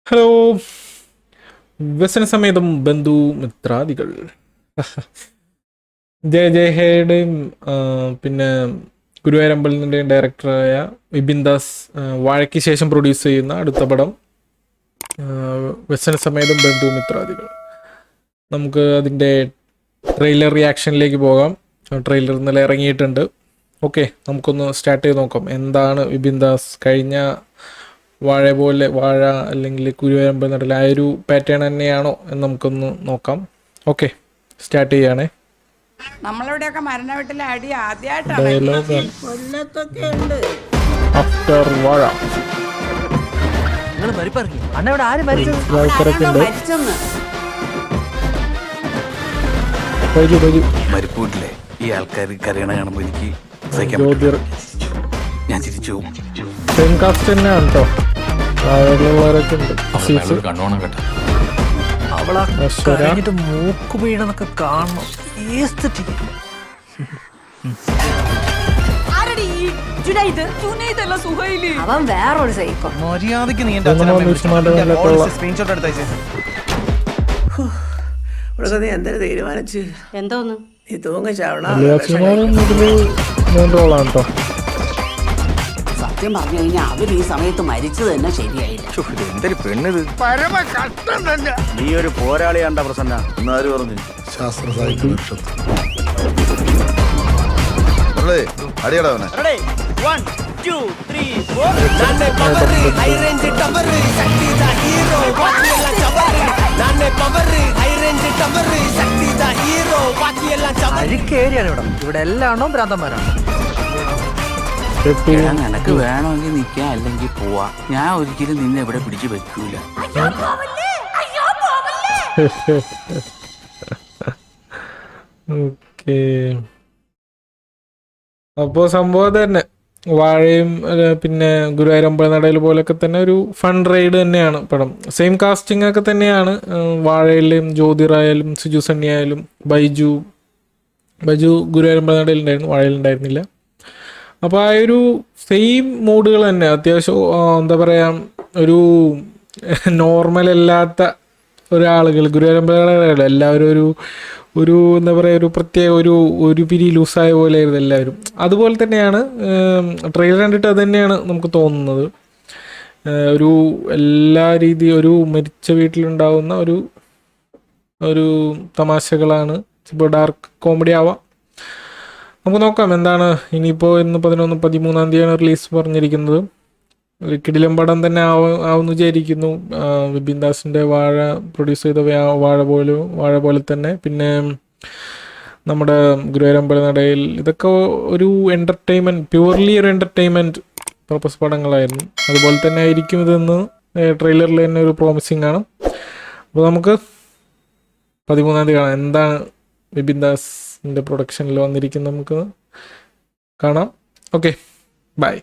Hello, വ്യസനസമേതം ബന്ധുമിത്രാദികൾ. ജയഹയുടെയും പിന്നെ ഗുരുവായൂരമ്പലത്തിൻ്റെയും ഡയറക്ടറായ വിപിൻ ദാസ് വാഴയ്ക്ക് ശേഷം പ്രൊഡ്യൂസ് ചെയ്യുന്ന അടുത്ത പടം വ്യസനസമേതം ബന്ധുമിത്രാദികൾ. നമുക്ക് അതിൻ്റെ ട്രെയിലർ റിയാക്ഷനിലേക്ക് പോകാം. ട്രെയിലർ ഇന്നലെ ഇറങ്ങിയിട്ടുണ്ട്. ഓക്കെ, നമുക്കൊന്ന് സ്റ്റാർട്ട് ചെയ്ത് നോക്കാം. എന്താണ് വിപിൻ ദാസ് കഴിഞ്ഞ വാഴ പോലെ വാഴ അല്ലെങ്കിൽ ഗുരുവായൂരമ്പലം നടൽ ആ ഒരു പാറ്റേൺ തന്നെയാണോ എന്ന് നമുക്കൊന്ന് നോക്കാം. ഓക്കെ, സ്റ്റാർട്ട് ചെയ്യണേ. നമ്മളിവിടെയൊക്കെ മരണ വീട്ടിലെ അടി ആദ്യമായിട്ടാണ്. ആഫ്റ്റർ വാഴ മരിപ്പൂട്ടിലെ ഈ ആൾക്കാർ കരയണ കാണുമ്പോൾ എനിക്ക് ഞാൻ ചിരിച്ചു. സെയിം കാസ്റ്റ് തന്നെയാണ് കേട്ടോ. കണ്ടോണം കേട്ടോ. അവളാ മൂക്ക് വീണെന്നൊക്കെ കാണണം. അവൻ വേറൊരു സൈക്കോ. മര്യാദക്ക് നീ സ്ക്രീൻഷോട്ട് എടുത്തയച്ചേ. നീ എന്തൊരു തീരുമാനിച്ച് എന്തോന്ന് നീ തൂങ്ങിച്ചാവണ റോളാണ് കേട്ടോ. സത്യം പറഞ്ഞു കഴിഞ്ഞാൽ അവർ ഈ സമയത്ത് മരിച്ചത് തന്നെ ശരിയായില്ല. എന്തൊരു പെണ്ണിത്. നീ ഒരു പോരാളിയാണ്ട പ്രസന്ന എന്നാര് പറഞ്ഞു. ശാസ്ത്ര സാഹിത്യ അടിയടാവനെ അഴുക്കേരിയാണ് ഇവിടെ എല്ലാം ഭ്രാന്തന്മാരാണ്. നിനക്ക് വേണമെങ്കിൽ നിൽക്കാം, അല്ലെങ്കിൽ പോവാ. ഞാൻ ഒരിക്കലും നിന്നെ ഇവിടെ പിടിച്ചു വെക്കൂല. ഓക്കെ, അപ്പോൾ സംഭവം തന്നെ വാഴയും പിന്നെ ഗുരുവായൂരമ്പലം നടയിൽ പോലൊക്കെ തന്നെ ഒരു ഫൺ റൈഡ് തന്നെയാണ് പടം. സെയിം കാസ്റ്റിംഗ് ഒക്കെ തന്നെയാണ്. വാഴയിലും ജ്യോതിറായാലും സിജു സണ്ണി ആയാലും ബൈജു ഗുരുവായൂരമ്പലം നടയിൽ ഉണ്ടായിരുന്നു, വാഴയിലുണ്ടായിരുന്നില്ല. അപ്പോൾ ആ ഒരു സെയിം മൂഡുകൾ തന്നെ. അത്യാവശ്യം എന്താ പറയുക, ഒരു നോർമൽ അല്ലാത്ത ഒരാളുകൾ ഗുരുവായൂരമ്പലം എല്ലാവരും ഒരു എന്താ പറയുക, ഒരു പ്രത്യേക ഒരു പിരി ലൂസായ പോലെ ആയിരുന്നു എല്ലാവരും. അതുപോലെ തന്നെയാണ് ട്രെയിലർ കണ്ടിട്ട് അത് തന്നെയാണ് നമുക്ക് തോന്നുന്നത്. ഒരു എല്ലാ രീതിയും ഒരു മരിച്ച വീട്ടിലുണ്ടാവുന്ന ഒരു തമാശകളാണ്. ഇപ്പോൾ ഡാർക്ക് കോമഡി ആവാം. നമുക്ക് നോക്കാം എന്താണ്. ഇനിയിപ്പോൾ ഇന്ന് 13 തീയതിയാണ് റിലീസ് പറഞ്ഞിരിക്കുന്നത്. കിടിലം പടം തന്നെ ആവുമെന്ന് വിചാരിക്കുന്നു. വിപിൻ ദാസിൻ്റെ വാഴ പ്രൊഡ്യൂസ് ചെയ്ത വാഴ പോലെ തന്നെ പിന്നെ നമ്മുടെ ഗുരുവായൂരമ്പലം നടയിൽ ഇതൊക്കെ ഒരു എൻ്റർടൈൻമെൻറ്റ്, പ്യുവർലി ഒരു എൻ്റർടൈൻമെൻറ്റ് പർപ്പസ് പടങ്ങളായിരുന്നു. അതുപോലെ തന്നെ ആയിരിക്കും ഇതെന്ന് ട്രെയിലറിൽ തന്നെ ഒരു പ്രോമിസിങ് ആണ്. അപ്പോൾ നമുക്ക് 13 തീയതി കാണാം എന്താണ് വിപിൻ ദാസിൻ്റെ പ്രൊഡക്ഷനിൽ വന്നിരിക്കുന്നത്. നമുക്ക് കാണാം. Okay, by.